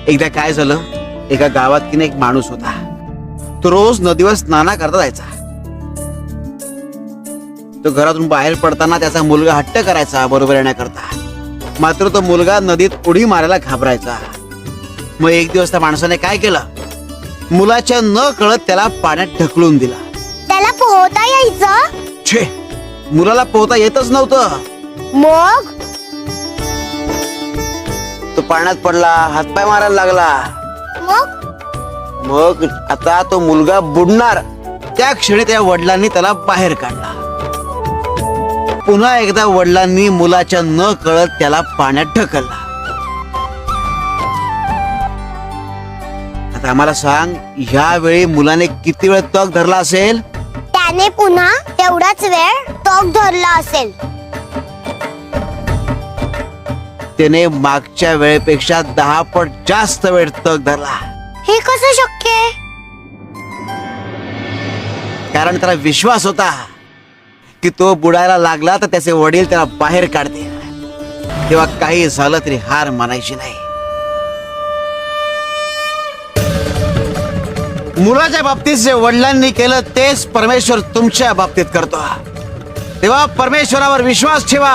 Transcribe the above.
एकदा काय झालं, एका गावात की नाही एक माणूस होता. तो रोज नदीवर स्नाना करता जायचा. तो घरातून बाहेर पडताना त्याचा मुलगा हट्ट करायचा बरोबर येण्याकरता. मात्र तो मुलगा नदीत उडी मारायला घाबरायचा. मग एक दिवस त्या माणसाने काय केलं, मुलाच्या न कळत त्याला पाण्यात ढकलून दिला. त्याला पोहता यायचं? छे, मुलाला पोहता येतच नव्हतं. मग तो पाण्यात पडला, हातपाय मारायला लागला. मग आता तो मुलगा बुडणार. त्या क्षणी त्या वडिलांनी त्याला बाहेर काढला. पुन्हा एकदा वडिलांनी मुलाच्या न कळत त्याला पाण्यात ढकलला. आता आम्हाला सांग, ह्या वेळी मुलाने किती वेळ तग धरला असेल? त्याने पुन्हा तेवढाच वेळ तग धरला असेल. त्याने मागच्या वेळेपेक्षा 10 पट जास्त वेळ तग धरला. हे कसं शक्य आहे? कारण त्याला विश्वास होता की तो बुडायला लागला तर त्याचे वडील त्याला बाहेर काढतील. तेव्हा काही झालं तरी हार मानायची नाही. मुलाच्या बाबतीत जे वडिलांनी केलं तेच परमेश्वर तुमच्या बाबतीत करतो. तेव्हा परमेश्वरावर विश्वास ठेवा.